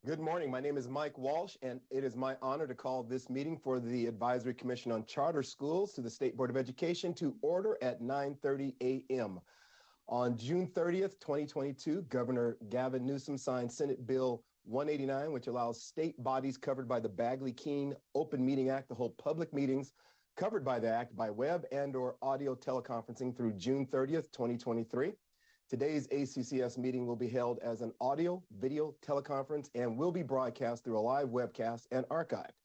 Good morning. My name is Mike Walsh, and it is my honor to call this meeting for the Advisory Commission on Charter Schools to the State Board of Education to order at 9:30 a.m. On June 30th, 2022, Governor Gavin Newsom signed Senate Bill 189, which allows state bodies covered by the Bagley-Keene Open Meeting Act to hold public meetings covered by the act by web and/or audio teleconferencing through June 30th, 2023. Today's ACCS meeting will be held as an audio video teleconference and will be broadcast through a live webcast and archived.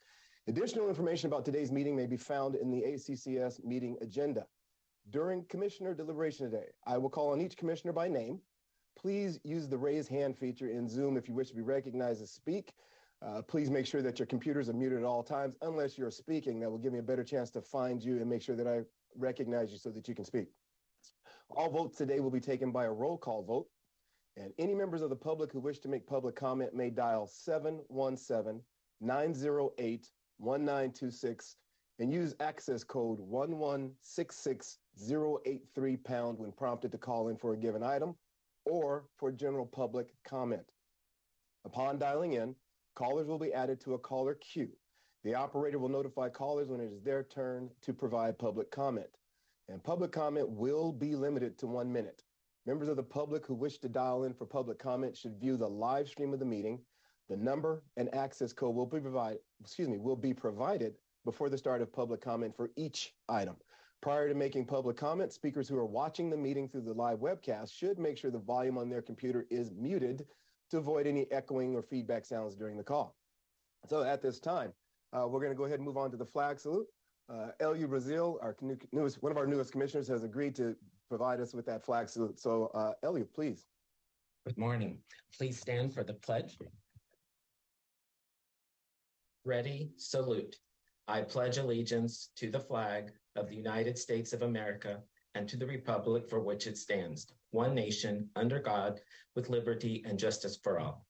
Additional information about today's meeting may be found in the ACCS meeting agenda. During commissioner deliberation today, I will call on each commissioner by name. Please use the raise hand feature in Zoom if you wish to be recognized to speak. Please make sure that your computers are muted at all times unless you're speaking. That will give me a better chance to find you and make sure that I recognize you so that you can speak. All votes today will be taken by a roll call vote, and any members of the public who wish to make public comment may dial 717-908-1926 and use access code 1166083# when prompted to call in for a given item or for general public comment. Upon dialing in, callers will be added to a caller queue. The operator will notify callers when it is their turn to provide public comment. And public comment will be limited to 1 minute. Members of the public who wish to dial in for public comment should view the live stream of the meeting. The number and access code will be provided before the start of public comment for each item. Prior to making public comment, speakers who are watching the meeting through the live webcast should make sure the volume on their computer is muted to avoid any echoing or feedback sounds during the call. So at this time, we're going to go ahead and move on to the flag salute. LU Brazil, one of our newest commissioners, has agreed to provide us with that flag salute. So, LU, please. Good morning. Please stand for the pledge. Ready, salute. I pledge allegiance to the flag of the United States of America and to the republic for which it stands, one nation, under God, with liberty and justice for all.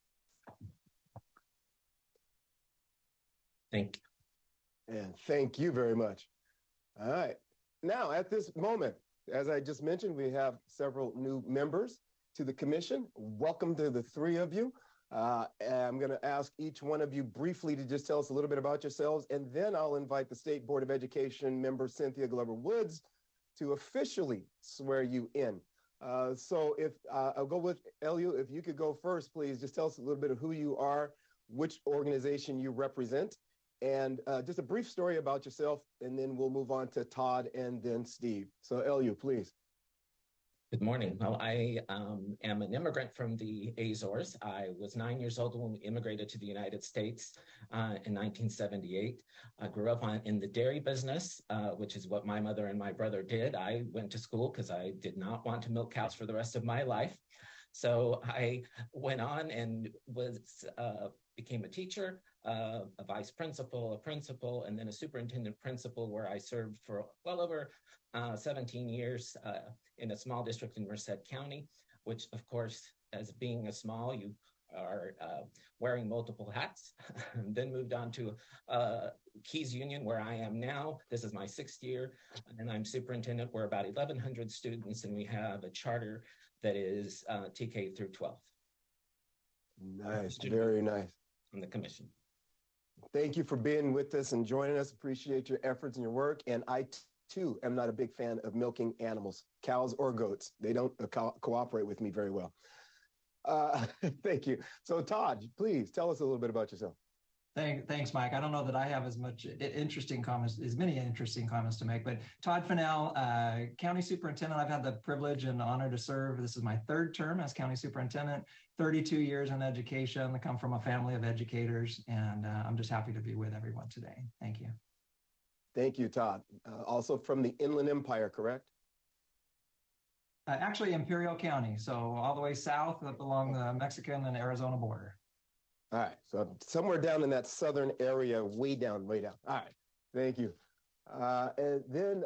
Thank you. And thank you very much. All right. Now, at this moment, as I just mentioned, we have several new members to the commission. Welcome to the three of you. I'm going to ask each one of you briefly to just tell us a little bit about yourselves, and then I'll invite the State Board of Education member Cynthia Glover Woods to officially swear you in. So if I'll go with LU, if you could go first, please, just tell us a little bit of who you are, which organization you represent, and just a brief story about yourself, and then we'll move on to Todd and then Steve. So LU, please. Good morning. Well, I am an immigrant from the Azores. I was 9 years old when we immigrated to the United States in 1978. I grew up in the dairy business, which is what my mother and my brother did. I went to school because I did not want to milk cows for the rest of my life. So I went on and became a teacher, a vice principal, a principal, and then a superintendent principal, where I served for well over 17 years in a small district in Merced County, which, of course, as being a small, you are wearing multiple hats. Then moved on to Keys Union, where I am now. This is my 6th year, and I'm superintendent. We're about 1,100 students, and we have a charter that is TK through 12th. Nice, very nice. On the commission. Thank you for being with us and joining us. Appreciate your efforts and your work. And I, too, am not a big fan of milking animals, cows or goats. They don't cooperate with me very well. Thank you. So, Todd, please tell us a little bit about yourself. Thanks, Mike. I don't know that I have as many interesting comments to make, but Todd Fennell, County Superintendent. I've had the privilege and honor to serve. This is my 3rd term as County Superintendent, 32 years in education. I come from a family of educators, and I'm just happy to be with everyone today. Thank you. Thank you, Todd. Also from the Inland Empire, correct? Actually, Imperial County, so all the way south up along the Mexican and Arizona border. All right, so somewhere down in that southern area, way down. All right, thank you. And then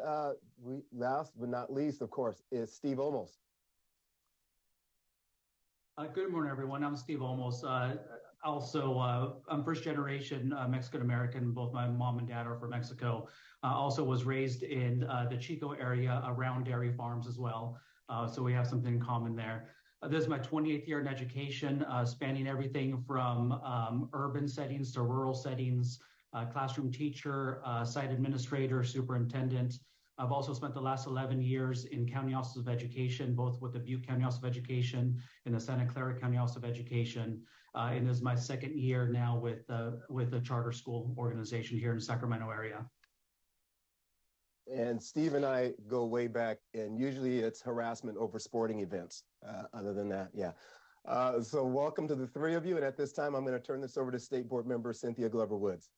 last but not least, of course, is Steve Olmos. Good morning, everyone. I'm Steve Olmos. I'm first generation Mexican American. Both my mom and dad are from Mexico. Also was raised in the Chico area around dairy farms as well. So we have something in common there. This is my 28th year in education, spanning everything from urban settings to rural settings, classroom teacher, site administrator, superintendent. I've also spent the last 11 years in county offices of education, both with the Butte County Office of Education and the Santa Clara County Office of Education. And this is my second year now with the charter school organization here in the Sacramento area. And Steve and I go way back, and usually it's harassment over sporting events. Other than that, yeah. So welcome to the three of you. And at this time, I'm going to turn this over to State Board Member Cynthia Glover-Woods.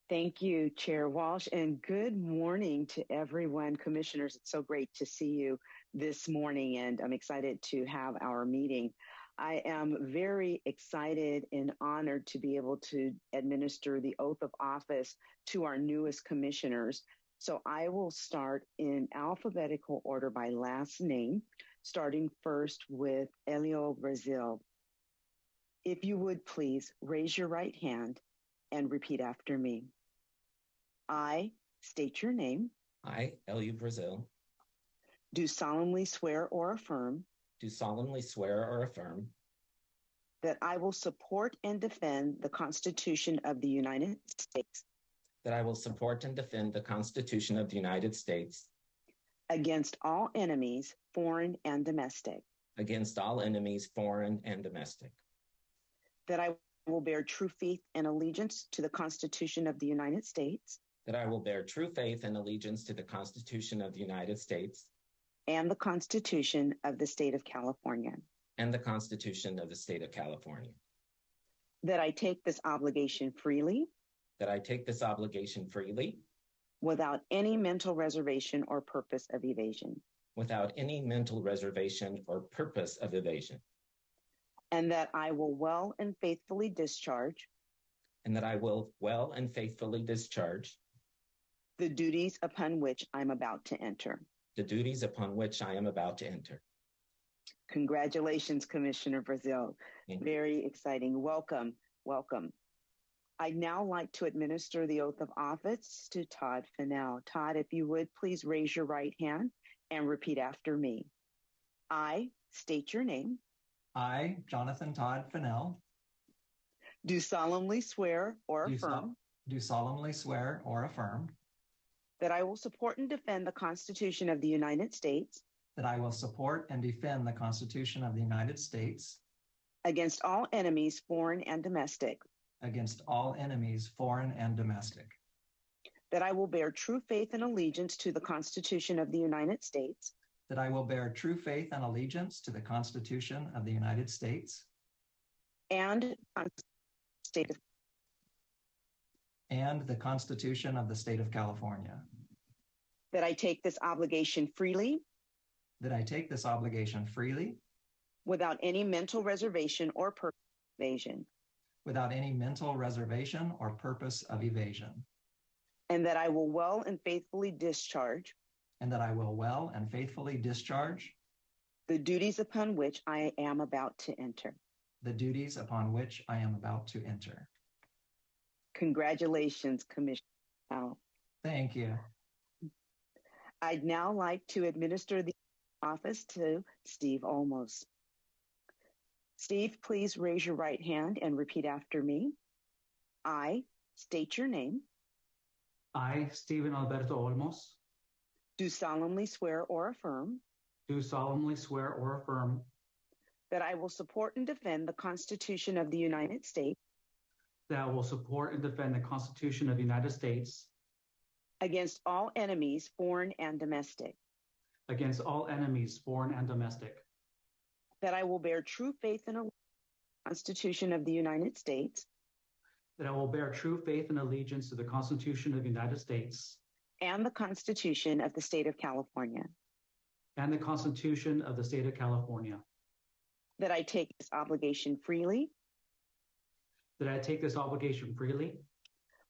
Thank you, Chair Walsh, and good morning to everyone. Commissioners, it's so great to see you this morning, and I'm excited to have our meeting. I am very excited and honored to be able to administer the oath of office to our newest commissioners. So I will start in alphabetical order by last name, starting first with Elio Brazil. If you would please raise your right hand and repeat after me. I state your name. I, Elio Brazil, do solemnly swear or affirm do solemnly swear or affirm that I will support and defend the Constitution of the United States that I will support and defend the Constitution of the United States against all enemies, foreign and domestic, against all enemies, foreign and domestic, that I will bear true faith and allegiance to the Constitution of the United States, that I will bear true faith and allegiance to the Constitution of the United States and the Constitution of the State of California, and the Constitution of the State of California, that I take this obligation freely, that I take this obligation freely, without any mental reservation or purpose of evasion, without any mental reservation or purpose of evasion, and that I will well and faithfully discharge the duties upon which I'm about to enter. The duties upon which I am about to enter. Congratulations, Commissioner Brazil. Very exciting. Welcome, welcome. I'd now like to administer the oath of office to Todd Fennell. Todd, if you would, please raise your right hand and repeat after me. I state your name. I, Jonathan Todd Fennell, do solemnly swear or affirm. Do solemnly swear or affirm that I will support and defend the Constitution of the United States. That I will support and defend the Constitution of the United States against all enemies, foreign and domestic. Against all enemies, foreign and domestic. That I will bear true faith and allegiance to the Constitution of the United States. That I will bear true faith and allegiance to the Constitution of the United States and the Constitution of the State of California. That I take this obligation freely. That I take this obligation freely. Without any mental reservation or purpose of evasion. Without any mental reservation or purpose of evasion. And that I will well and faithfully discharge. And that I will well and faithfully discharge. The duties upon which I am about to enter. The duties upon which I am about to enter. Congratulations, Commissioner. Thank you. I'd now like to administer the office to Steve Olmos. Steve, please raise your right hand and repeat after me. I state your name. I, Stephen Alberto Olmos, do solemnly swear or affirm. Do solemnly swear or affirm that I will support and defend the Constitution of the United States. That I will support and defend the Constitution of the United States against all enemies, foreign and domestic. Against all enemies, foreign and domestic. That I will bear true faith and allegiance to the Constitution of the United States. That I will bear true faith and allegiance to the Constitution of the United States. And the Constitution of the State of California. And the Constitution of the State of California. That I take this obligation freely. That I take this obligation freely.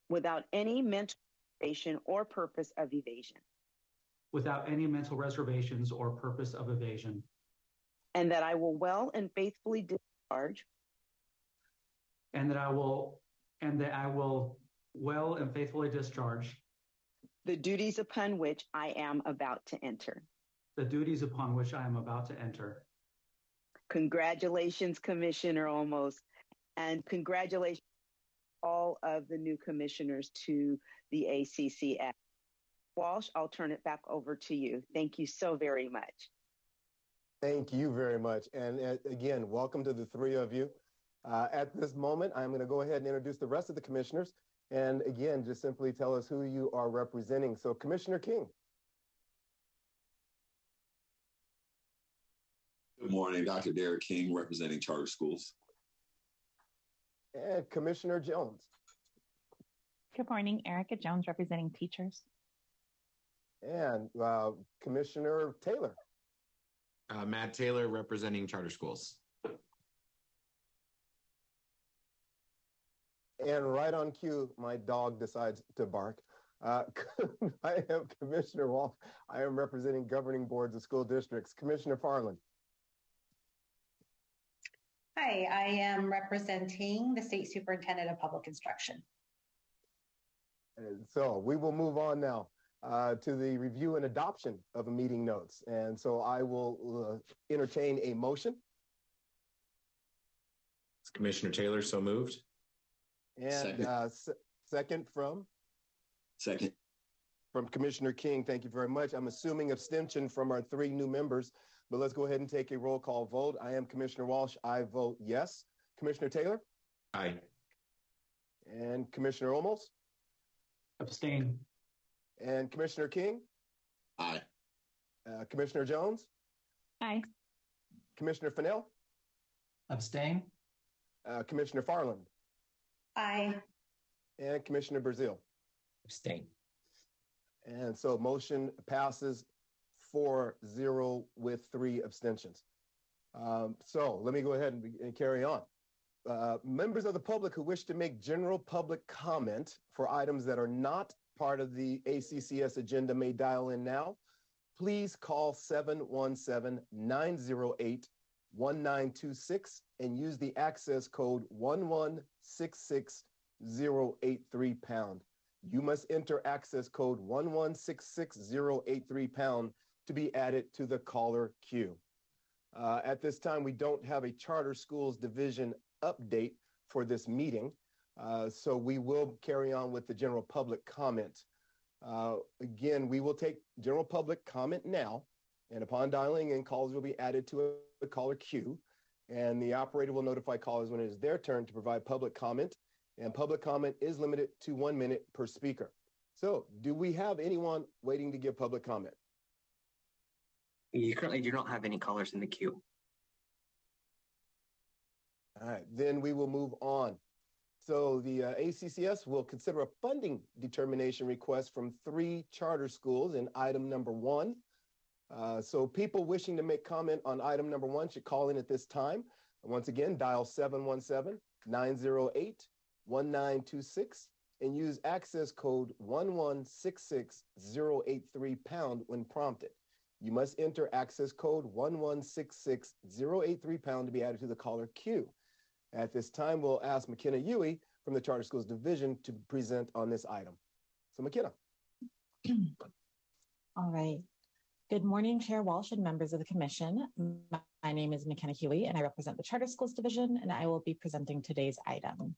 Without any mental reservation or purpose of evasion. Without any mental reservations or purpose of evasion. And that I will well and faithfully discharge. And that I will well and faithfully discharge the duties upon which I am about to enter. the duties upon which I am about to enter. Congratulations, Commissioner Olmos, and congratulations all of the new commissioners to the ACCS. Walsh, I'll turn it back over to you. Thank you so very much. Thank you very much. And again, welcome to the three of you. At this moment, I'm going to go ahead and introduce the rest of the commissioners. And again, just simply tell us who you are representing. So Commissioner King. Good morning, Dr. Derek King, representing charter schools. And Commissioner Jones. Good morning, Erica Jones, representing teachers. And Commissioner Taylor. Matt Taylor, representing charter schools. And right on cue, my dog decides to bark. I am Commissioner Walsh. I am representing governing boards of school districts. Commissioner Farland. Hi, I am representing the State Superintendent of Public Instruction. And so we will move on now to the review and adoption of meeting notes. And so I will entertain a motion. Commissioner Taylor, so moved. And second from? Second. From Commissioner King. Thank you very much. I'm assuming abstention from our three new members, but let's go ahead and take a roll call vote. I am Commissioner Walsh. I vote yes. Commissioner Taylor? Aye. And Commissioner Olmos? Abstain. And Commissioner King? Aye. Commissioner Jones? Aye. Commissioner Fennell? Abstain. Commissioner Farland? Aye. And Commissioner Brazil? Abstain. And so motion passes 4-0 with 3 abstentions. So let me go ahead and carry on. Members of the public who wish to make general public comment for items that are not part of the ACCS agenda may dial in now. Please call 717-908-1926 and use the access code 1166083#. You must enter access code 1166083# to be added to the caller queue. At this time, we don't have a charter schools division update for this meeting, so we will carry on with the general public comment. Again, we will take general public comment now, and upon dialing in, callers will be added to a caller queue, and the operator will notify callers when it is their turn to provide public comment, and public comment is limited to 1 minute per speaker. So, do we have anyone waiting to give public comment? You currently do not have any callers in the queue. All right, then we will move on. So the ACCS will consider a funding determination request from 3 charter schools in item number 1. So people wishing to make comment on item number 1 should call in at this time. Once again, dial 717-908-1926 and use access code 1166083# when prompted. You must enter access code 1166083# to be added to the caller queue. At this time, we'll ask McKenna Huey from the Charter Schools Division to present on this item. So McKenna. All right. Good morning, Chair Walsh and members of the Commission. My name is McKenna Huey and I represent the Charter Schools Division, and I will be presenting today's item.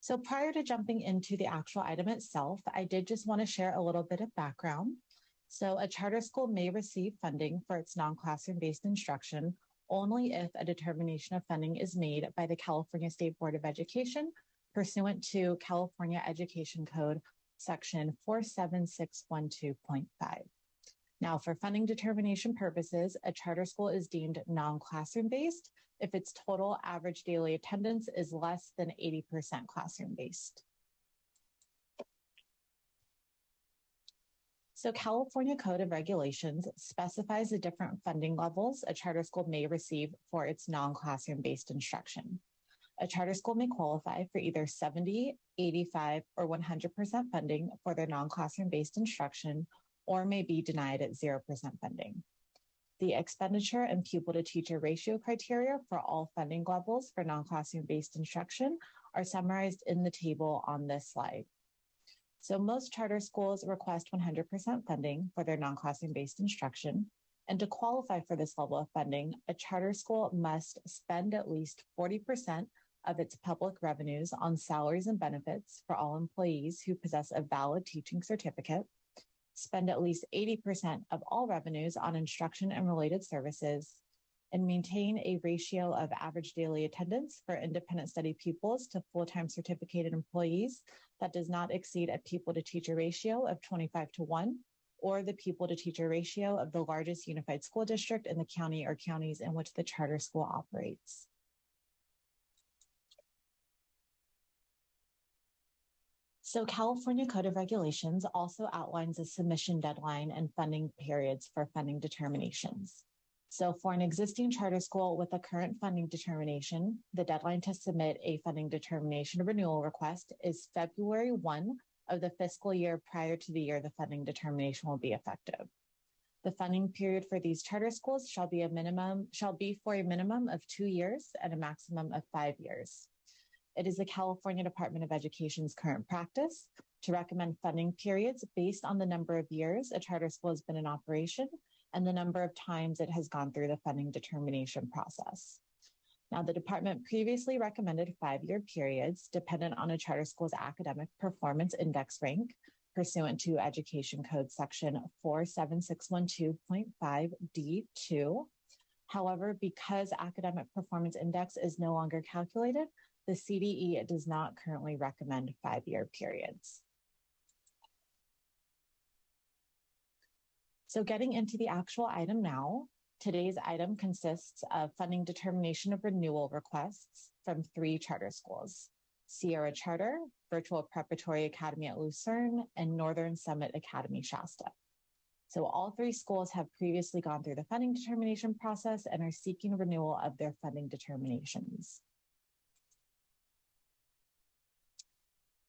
So prior to jumping into the actual item itself, I did just want to share a little bit of background. So a charter school may receive funding for its non-classroom based instruction only if a determination of funding is made by the California State Board of Education pursuant to California Education Code Section 47612.5. Now, for funding determination purposes, a charter school is deemed non-classroom based if its total average daily attendance is less than 80% classroom based. So California Code of Regulations specifies the different funding levels a charter school may receive for its non-classroom based instruction. A charter school may qualify for either 70, 85, or 100% funding for their non-classroom based instruction, or may be denied at 0% funding. The expenditure and pupil to teacher ratio criteria for all funding levels for non-classroom based instruction are summarized in the table on this slide. So most charter schools request 100% funding for their non-classroom-based instruction. And to qualify for this level of funding, a charter school must spend at least 40% of its public revenues on salaries and benefits for all employees who possess a valid teaching certificate, spend at least 80% of all revenues on instruction and related services, and maintain a ratio of average daily attendance for independent study pupils to full-time certificated employees that does not exceed a pupil-to-teacher ratio of 25:1, or the pupil-to-teacher ratio of the largest unified school district in the county or counties in which the charter school operates. So California Code of Regulations also outlines a submission deadline and funding periods for funding determinations. So for an existing charter school with a current funding determination, the deadline to submit a funding determination renewal request is February 1 of the fiscal year prior to the year the funding determination will be effective. The funding period for these charter schools shall be for a minimum of 2 years and a maximum of 5 years. It is the California Department of Education's current practice to recommend funding periods based on the number of years a charter school has been in operation and the number of times it has gone through the funding determination process. Now, the department previously recommended 5-year periods dependent on a charter school's academic performance index rank pursuant to Education Code Section 47612.5D2. However, because academic performance index is no longer calculated, the CDE does not currently recommend 5-year periods. So getting into the actual item now, today's item consists of funding determination of renewal requests from 3 charter schools: Sierra Charter, Virtual Preparatory Academy at Lucerne, and Northern Summit Academy Shasta. So all 3 schools have previously gone through the funding determination process and are seeking renewal of their funding determinations.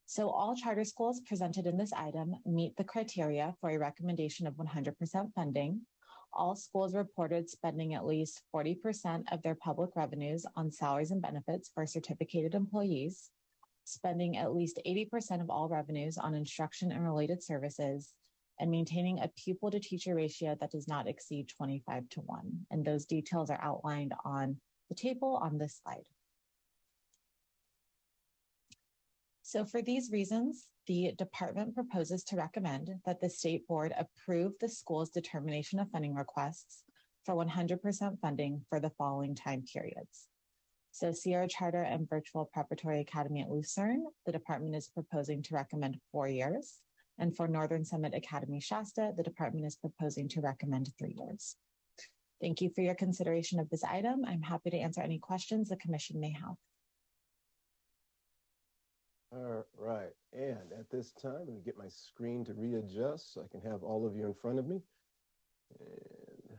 So all charter schools presented in this item meet the criteria for a recommendation of 100% funding. All schools reported spending at least 40% of their public revenues on salaries and benefits for certificated employees, spending at least 80% of all revenues on instruction and related services, and maintaining a pupil-to-teacher ratio that does not exceed 25:1. And those details are outlined on the table on this slide. So for these reasons, the department proposes to recommend that the state board approve the school's determination of funding requests for 100% funding for the following time periods. So Sierra Charter and Virtual Preparatory Academy at Lucerne, the department is proposing to recommend 4 years. And for Northern Summit Academy Shasta, the department is proposing to recommend 3 years. Thank you for your consideration of this item. I'm happy to answer any questions the commission may have. All right, and at this time, I'm going to get my screen to readjust so I can have all of you in front of me. And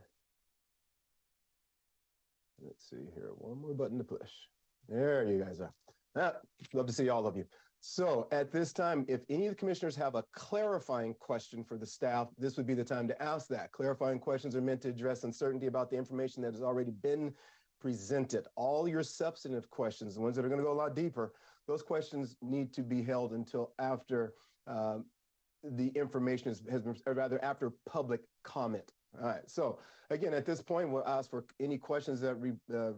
let's see here, one more button to push. There you guys are. Love to see all of you. So at this time, if any of the commissioners have a clarifying question for the staff, this would be the time to ask that. Clarifying questions are meant to address uncertainty about the information that has already been presented. All your substantive questions, the ones that are going to go a lot deeper, those questions need to be held until after the information has been, or rather after public comment. All right, so again, at this point, we'll ask for any questions that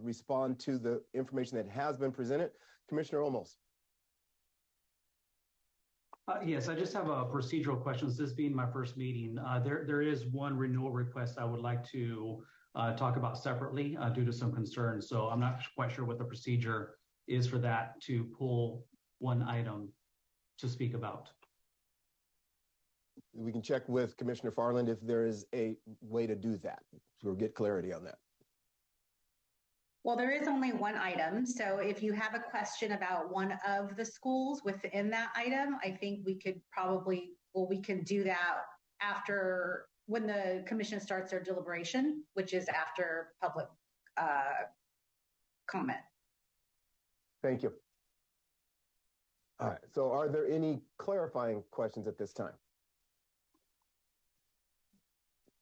respond to the information that has been presented. Commissioner Olmos. Yes, I just have a procedural questions. This being my first meeting, there is one renewal request I would like to talk about separately due to some concerns. So I'm not quite sure what the procedure is for that to pull one item to speak about. We can check with Commissioner Farland if there is a way to do that, or get clarity on that. Well, there is only one item. So if you have a question about one of the schools within that item, I think we could probably, we can do that after, when the commission starts their deliberation, which is after public comment. Thank you. All right, so are there any clarifying questions at this time?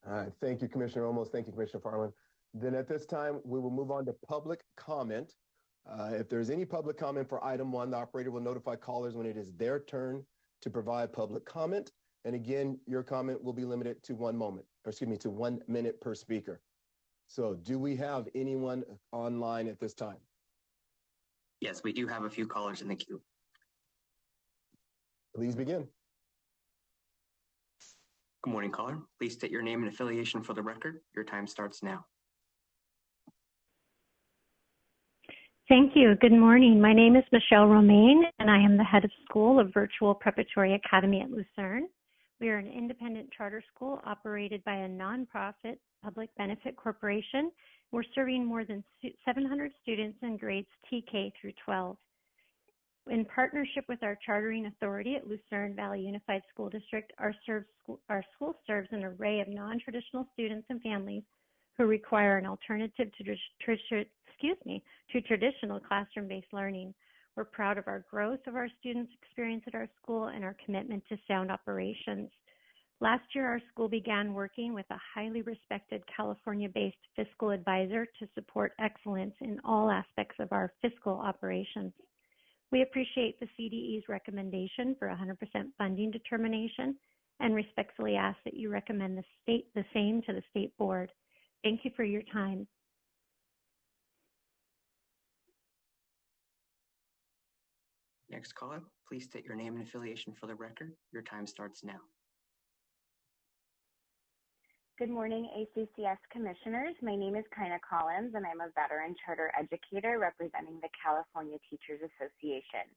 All right, thank you, Commissioner Olmos. Thank you, Commissioner Farland. Then at this time, we will move on to public comment. If there's any public comment for item 1, the operator will notify callers when it is their turn to provide public comment. And again, your comment will be limited to 1 moment, or excuse me, to 1 minute per speaker. So do we have anyone online at this time? Yes, we do have a few callers in the queue. Please begin. Good morning, caller. Please state your name and affiliation for the record. Your time starts now. Thank you. Good morning. My name is Michelle Romaine, and I am the head of school of Virtual Preparatory Academy at Lucerne. We are an independent charter school operated by a nonprofit public benefit corporation. We're serving more than 700 students in grades TK through 12. In partnership with our chartering authority at Lucerne Valley Unified School District, our school serves an array of non-traditional students and families who require an alternative to traditional classroom-based learning. We're proud of our growth of our students' experience at our school and our commitment to sound operations. Last year, our school began working with a highly respected California-based fiscal advisor to support excellence in all aspects of our fiscal operations. We appreciate the CDE's recommendation for 100% funding determination and respectfully ask that you recommend the same to the state board. Thank you for your time. Next caller, please state your name and affiliation for the record. Your time starts now. Good morning, ACCS commissioners. My name is Kaina Collins, and I'm a veteran charter educator representing the California Teachers Association.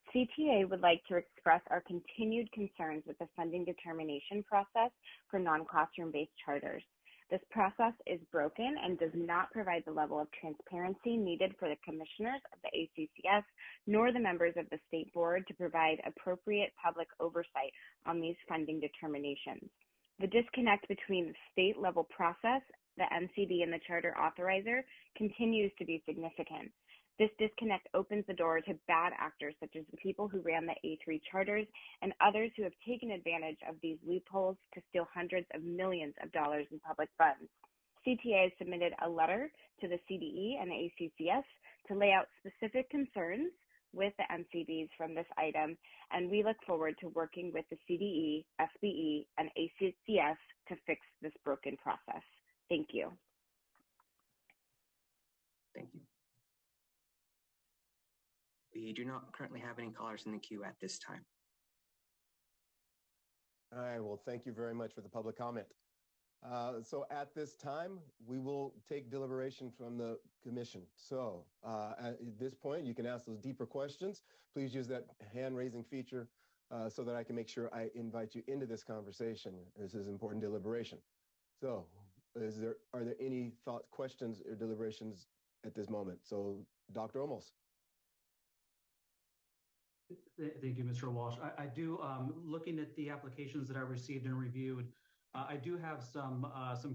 CTA would like to express our continued concerns with the funding determination process for non-classroom-based charters. This process is broken and does not provide the level of transparency needed for the commissioners of the ACCS nor the members of the state board to provide appropriate public oversight on these funding determinations. The disconnect between the state level process, the NCD, and the charter authorizer continues to be significant. This disconnect opens the door to bad actors such as the people who ran the A3 charters and others who have taken advantage of these loopholes to steal hundreds of millions of dollars in public funds. CTA has submitted a letter to the CDE and the ACCS to lay out specific concerns with the NCDs from this item, and we look forward to working with the CDE, SBE, and ACCS to fix this broken process. Thank you. Thank you. We do not currently have any callers in the queue at this time. All right, well, thank you very much for the public comment. So at this time, we will take deliberation from the commission. So at this point, you can ask those deeper questions. Please use that hand-raising feature so that I can make sure I invite you into this conversation. This is important deliberation. So are there any thoughts, questions, or deliberations at this moment? So Dr. Olmos. Thank you, Mr. Walsh. I do, looking at the applications that I received and reviewed, I do have some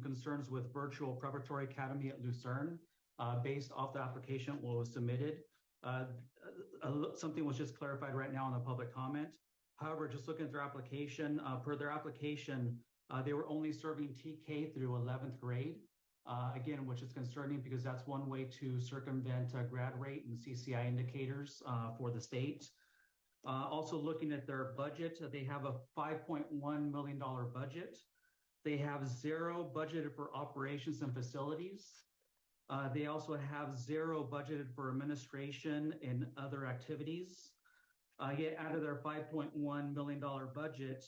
concerns with Virtual Preparatory Academy at Lucerne based off the application what was submitted. Something was just clarified right now in the public comment. However, just looking at their application, per their application, they were only serving TK through 11th grade. Again, which is concerning because that's one way to circumvent grad rate and CCI indicators for the state. Also looking at their budget, they have a $5.1 million budget. They have zero budgeted for operations and facilities. They also have zero budgeted for administration and other activities. Yet out of their $5.1 million budget,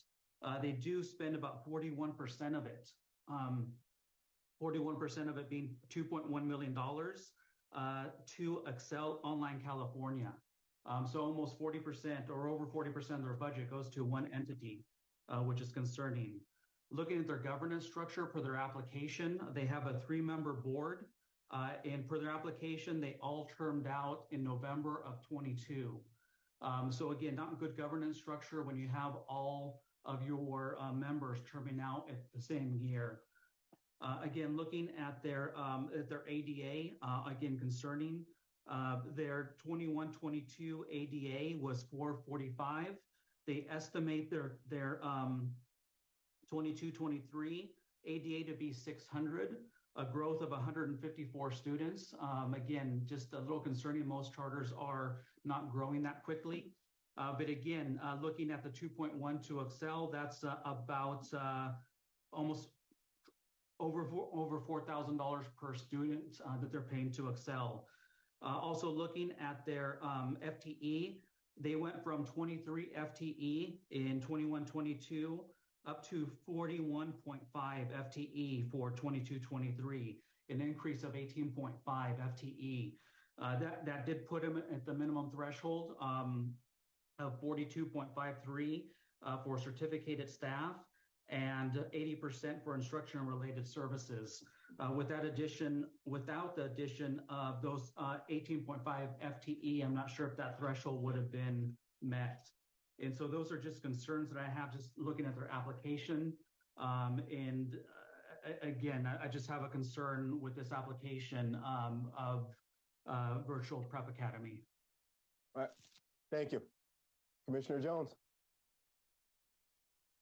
they do spend about 41% of it. 41% of it being $2.1 million to Excel Online California. So almost 40% or over 40% of their budget goes to one entity, which is concerning. Looking at their governance structure per their application, they have a 3-member board. And per their application, they all termed out in November of 22. So again, not good governance structure when you have all of your members terming out at the same year. Again, looking at their ADA, again, concerning. Their 21-22 ADA was 445. They estimate their 22-23 ADA to be 600, a growth of 154 students. Again, just a little concerning. Most charters are not growing that quickly. But again, looking at the 2.1 to Excel, that's about almost over $4,000 per student that they're paying to Excel. Also looking at their FTE, they went from 23 FTE in 21-22 up to 41.5 FTE for 22-23, an increase of 18.5 FTE. That did put them at the minimum threshold of 42.53 for certificated staff and 80% for instruction related services. Without the addition of those 18.5 FTE, I'm not sure if that threshold would have been met. And so those are just concerns that I have just looking at their application. Again, I just have a concern with this application of Virtual Prep Academy. All right, thank you. Commissioner Jones.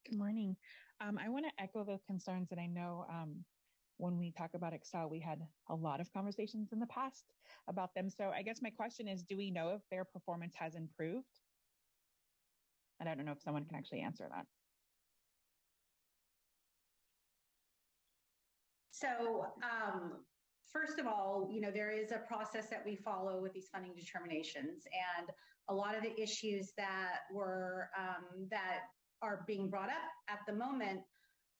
Good morning. I want to echo the concerns that I know when we talk about Excel, we had a lot of conversations in the past about them. So I guess my question is, do we know if their performance has improved? And I don't know if someone can actually answer that. So first of all, there is a process that we follow with these funding determinations, and a lot of the issues that are being brought up at the moment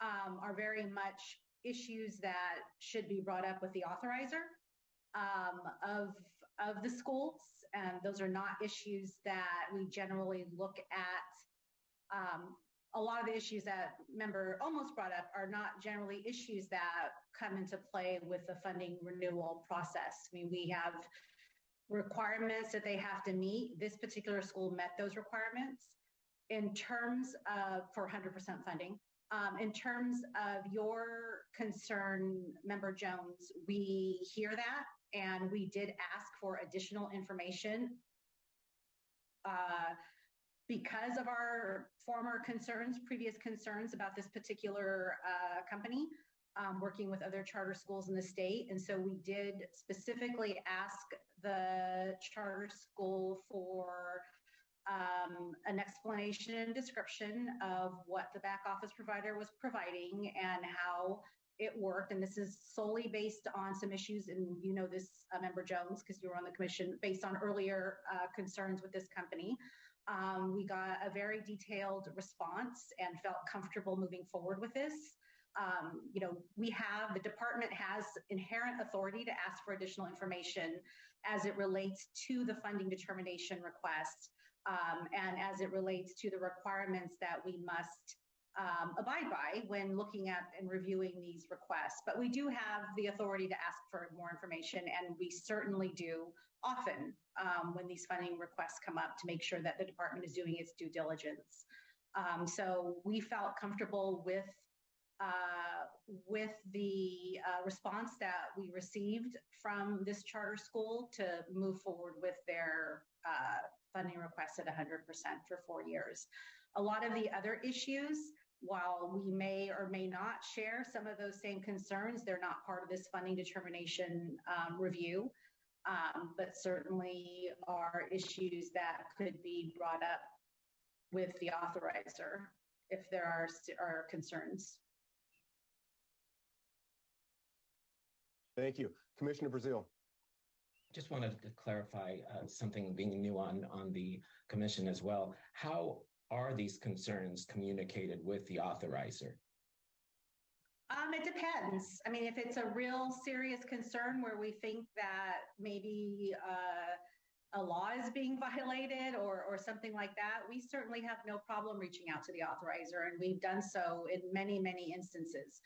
are very much issues that should be brought up with the authorizer of the schools, and those are not issues that we generally look at. A lot of the issues that member almost brought up are not generally issues that come into play with the funding renewal process. I mean, we have requirements that they have to meet. This particular school met those requirements. In terms of, for 100% funding, in terms of your concern, Member Jones, we hear that, and we did ask for additional information because of our previous concerns about this particular company, working with other charter schools in the state. And so we did specifically ask the charter school for an explanation and description of what the back office provider was providing and how it worked. And this is solely based on some issues, and this, Member Jones, because you were on the commission, based on earlier concerns with this company. We got a very detailed response and felt comfortable moving forward with this. The department has inherent authority to ask for additional information as it relates to the funding determination request, and as it relates to the requirements that we must abide by when looking at and reviewing these requests. But we do have the authority to ask for more information, and we certainly do often when these funding requests come up, to make sure that the department is doing its due diligence. So we felt comfortable with the response that we received from this charter school to move forward with their funding request at 100% for 4 years. A lot of the other issues, while we may or may not share some of those same concerns, they're not part of this funding determination review, but certainly are issues that could be brought up with the authorizer if there are concerns. Thank you. Commissioner Brazil. Just wanted to clarify something being new on the commission as well. How are these concerns communicated with the authorizer? It depends. I mean, if it's a real serious concern where we think that maybe a law is being violated or something like that, we certainly have no problem reaching out to the authorizer, and we've done so in many, many instances.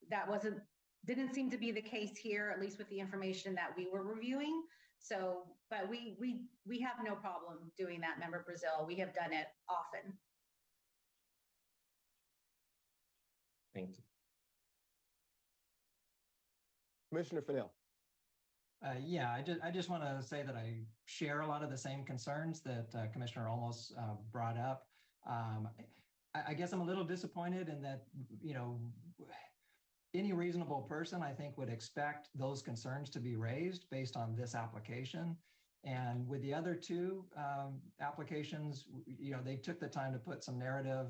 That didn't seem to be the case here, at least with the information that we were reviewing. So, but we have no problem doing that, Member Brazil. We have done it often. Thank you. Commissioner Fennell. I just want to say that I share a lot of the same concerns that Commissioner Olmos brought up. I guess I'm a little disappointed in that, any reasonable person, I think, would expect those concerns to be raised based on this application. And with the other two applications, they took the time to put some narrative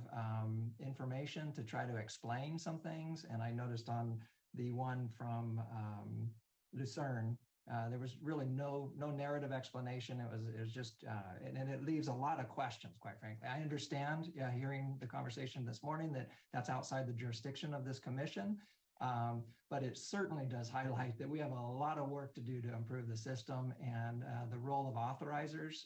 information to try to explain some things. And I noticed on the one from Lucerne, there was really no narrative explanation. It was just, and it leaves a lot of questions, quite frankly. I understand, hearing the conversation this morning, that that's outside the jurisdiction of this commission. But it certainly does highlight that we have a lot of work to do to improve the system, and the role of authorizers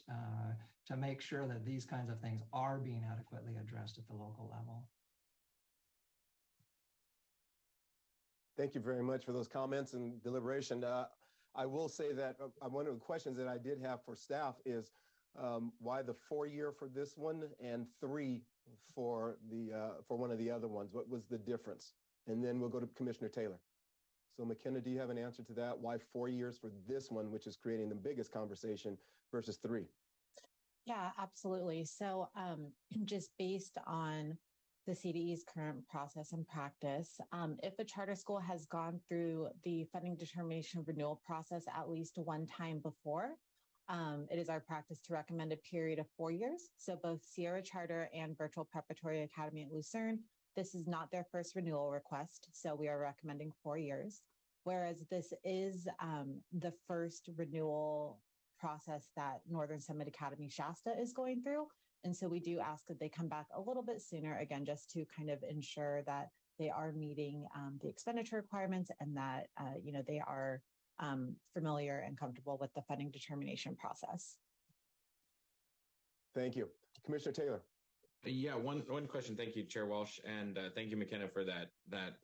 to make sure that these kinds of things are being adequately addressed at the local level. Thank you very much for those comments and deliberation. I will say that one of the questions that I did have for staff is why the 4-year for this one and 3 for one of the other ones? What was the difference? And then we'll go to Commissioner Taylor. So McKenna, do you have an answer to that? Why 4 years for this one, which is creating the biggest conversation, versus 3? Yeah, absolutely. So just based on the CDE's current process and practice, if a charter school has gone through the funding determination renewal process at least one time before, it is our practice to recommend a period of 4 years. So both Sierra Charter and Virtual Preparatory Academy at Lucerne, this is not their first renewal request, so we are recommending 4 years. Whereas this is the first renewal process that Northern Summit Academy Shasta is going through. And so we do ask that they come back a little bit sooner, again, just to kind of ensure that they are meeting the expenditure requirements and that, they are familiar and comfortable with the funding determination process. Thank you. Commissioner Taylor. Yeah, one question. Thank you, Chair Walsh, and thank you, McKenna, for that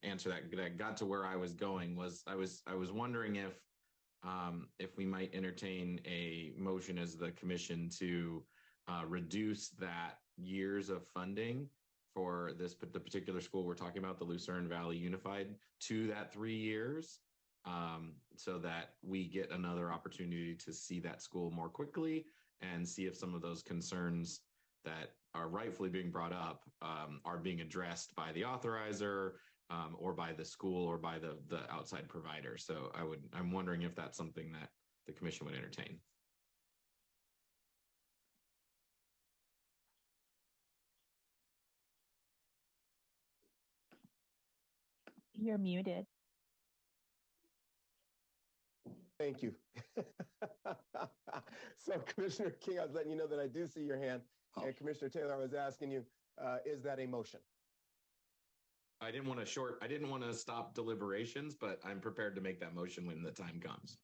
answer that got to where I was going. I was wondering if we might entertain a motion as the commission to reduce that years of funding for the particular school we're talking about, the Lucerne Valley Unified, to that 3 years, so that we get another opportunity to see that school more quickly and see if some of those concerns that are rightfully being brought up are being addressed by the authorizer or by the school or by the outside provider. So I'm wondering if that's something that the commission would entertain. You're muted. Thank you. So Commissioner King, I was letting you know that I do see your hand. And Commissioner Taylor, I was asking you, is that a motion? I didn't want to stop deliberations, but I'm prepared to make that motion when the time comes.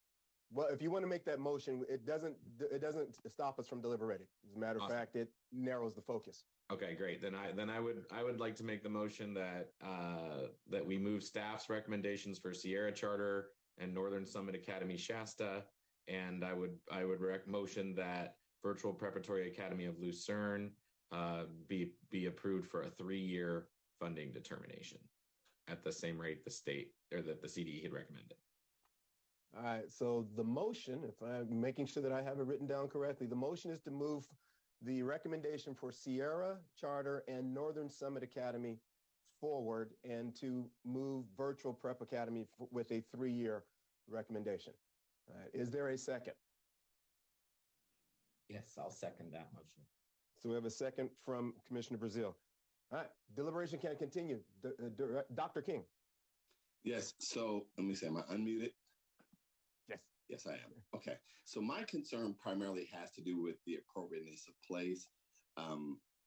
Well, if you want to make that motion, it doesn't stop us from deliberating. As a matter of fact, it narrows the focus. Okay, great. Then I would like to make the motion that that we move staff's recommendations for Sierra Charter and Northern Summit Academy Shasta, and I would motion that Virtual Preparatory Academy of Lucerne be approved for a 3-year funding determination at the same rate the state or that the CDE had recommended. All right. So the motion, if I'm making sure that I have it written down correctly, the motion is to move the recommendation for Sierra Charter and Northern Summit Academy forward and to move Virtual Prep Academy with a 3-year recommendation. All right. Is there a second? Yes, I'll second that motion. So we have a second from Commissioner Brazil. All right, deliberation can continue. Dr. King. Yes, so let me say, am I unmuted? Yes. Yes, I am. Okay, so my concern primarily has to do with the appropriateness of place,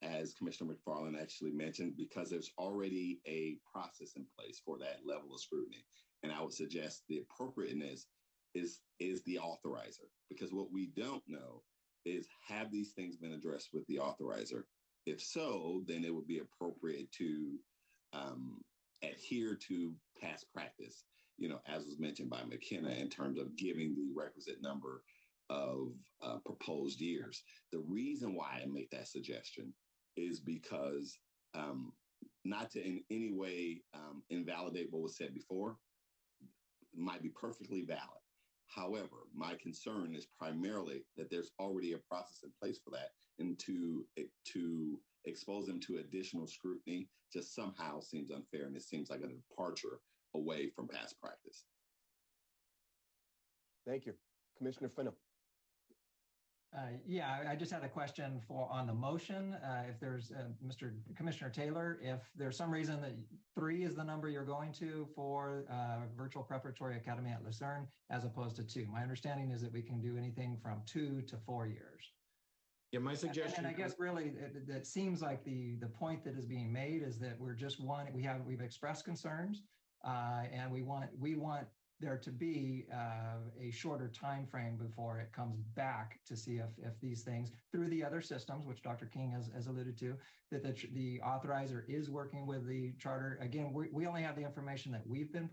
as Commissioner McFarland actually mentioned, because there's already a process in place for that level of scrutiny. And I would suggest the appropriateness is the authorizer, because what we don't know is, have these things been addressed with the authorizer? If so, then it would be appropriate to adhere to past practice, as was mentioned by McKenna, in terms of giving the requisite number of proposed years. The reason why I make that suggestion is because, not to in any way invalidate what was said before, might be perfectly valid. However, my concern is primarily that there's already a process in place for that, and to expose them to additional scrutiny just somehow seems unfair, and it seems like a departure away from past practice. Thank you. Commissioner Fennell. Yeah, I just had a question on the motion. If there's Mr. Commissioner Taylor, if there's some reason that 3 is the number you're going to for Virtual Preparatory Academy at Lucerne, as opposed to 2. My understanding is that we can do anything from 2 to 4 years. Yeah, my suggestion. And I guess really that seems like the point that is being made is that we're just we've expressed concerns, and we want there to be a shorter time frame before it comes back to see if these things through the other systems, which Dr. King has alluded to, that the authorizer is working with the charter. Again, we only have the information that we've been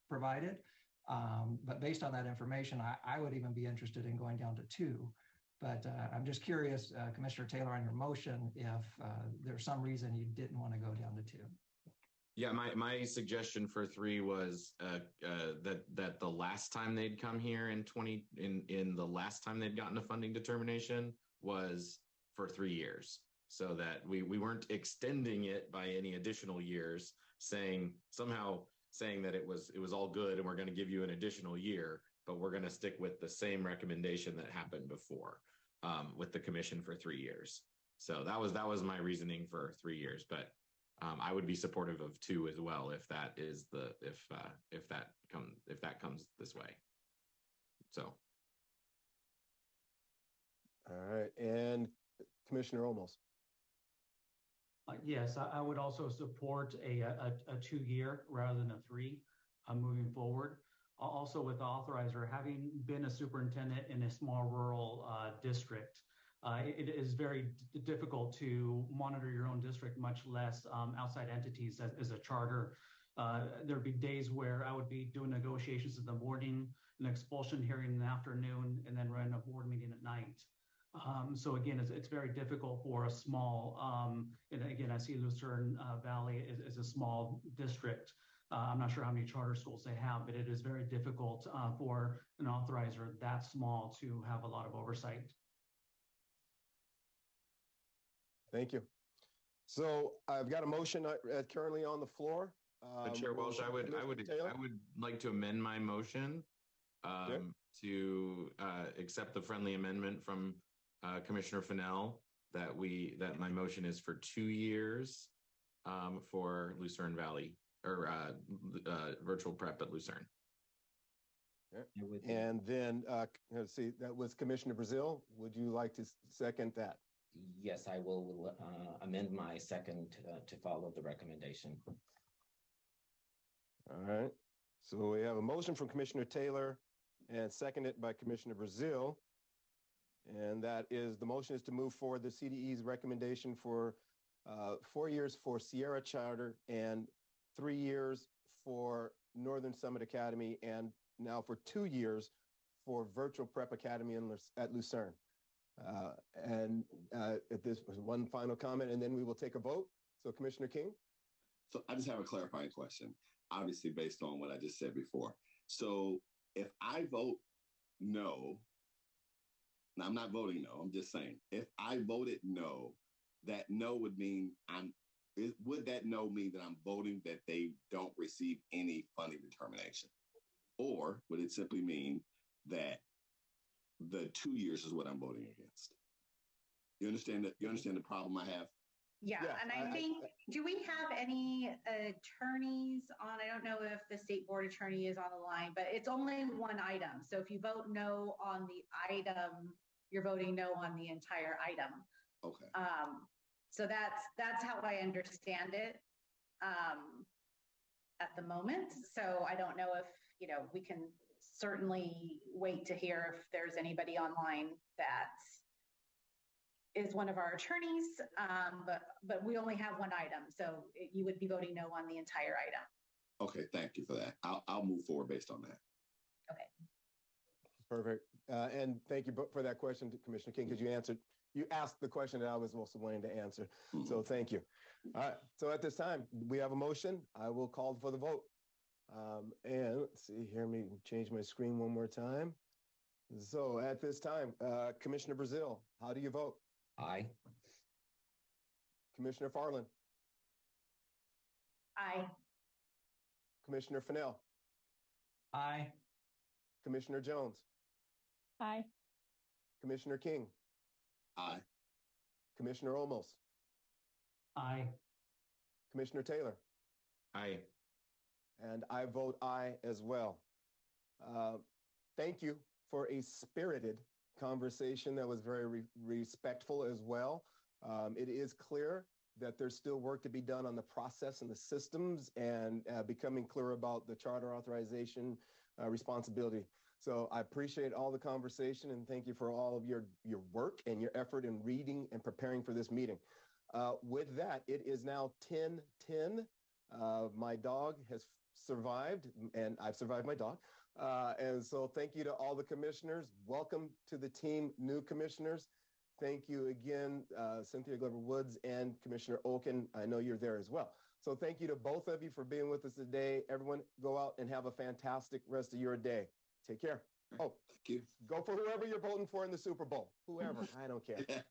provided, but based on that information, I would even be interested in going down to 2. But I'm just curious, Commissioner Taylor, on your motion, if there's some reason you didn't want to go down to 2. Yeah, my suggestion for 3 was that the last time they'd come here in the last time they'd gotten a funding determination was for 3 years, so that we weren't extending it by any additional years, saying that it was all good and we're going to give you an additional year, but we're going to stick with the same recommendation that happened before with the commission for 3 years. So that was my reasoning for 3 years, but I would be supportive of 2 as well if that comes this way. So. All right, and Commissioner Olmos. Yes, I would also support a 2-year rather than a 3 moving forward. Also with the authorizer, having been a superintendent in a small rural district, it is very difficult to monitor your own district, much less outside entities as a charter. There'd be days where I would be doing negotiations in the morning, an expulsion hearing in the afternoon, and then running a board meeting at night. So again, it's very difficult for a small, and again, I see Lucerne Valley as a small district. I'm not sure how many charter schools they have, but it is very difficult for an authorizer that small to have a lot of oversight. Thank you. So I've got a motion currently on the floor. Chair Walsh, I would like to amend my motion to accept the friendly amendment from Commissioner Fennell that my motion is for 2 years for Lucerne Valley or virtual prep at Lucerne. Okay. And then let's see, that was Commissioner Brazil. Would you like to second that? Yes, I will amend my second to follow the recommendation. All right. So we have a motion from Commissioner Taylor and seconded by Commissioner Brazil. And that is, the motion is to move forward the CDE's recommendation for 4 years for Sierra Charter and 3 years for Northern Summit Academy, and now for 2 years for Virtual Prep Academy at Lucerne. If this was one final comment, and then we will take a vote. So Commissioner King? So I just have a clarifying question, obviously based on what I just said before. So if I vote no, now I'm not voting no, I'm just saying, if I voted no, that no would mean would that no mean that I'm voting that they don't receive any funding determination? Or would it simply mean that the 2 years is what I'm voting against? You understand the problem I have? Yeah, and I think, do we have any attorneys on? I don't know if the state board attorney is on the line, but it's only one item. So if you vote no on the item, you're voting no on the entire item. Okay. So that's how I understand it at the moment. So I don't know if, we can certainly wait to hear if there's anybody online that is one of our attorneys, but we only have one item. So you would be voting no on the entire item. Okay, thank you for that. I'll move forward based on that. Okay. Perfect. And thank you for that question, Commissioner King, because you asked the question that I was also wanting to answer. Mm-hmm. So thank you. All right. So at this time, we have a motion. I will call for the vote. And let's see here, let me change my screen one more time. So at this time, Commissioner Brazil, how do you vote? Aye. Commissioner Farland? Aye. Commissioner Fennell? Aye. Commissioner Jones? Aye. Commissioner King? Aye. Commissioner Olmos. Aye. Commissioner Taylor. Aye. And I vote aye as well. Thank you for a spirited conversation that was very respectful as well. It is clear that there's still work to be done on the process and the systems and becoming clear about the charter authorization responsibility. So I appreciate all the conversation and thank you for all of your work and your effort in reading and preparing for this meeting. With that, it is now 10:10. My dog has survived and I've survived my dog. And so thank you to all the commissioners. Welcome to the team, new commissioners. Thank you again, Cynthia Glover Woods and Commissioner Olken. I know you're there as well. So thank you to both of you for being with us today. Everyone go out and have a fantastic rest of your day. Take care. Oh, thank you. Go for whoever you're voting for in the Super Bowl. Whoever, I don't care.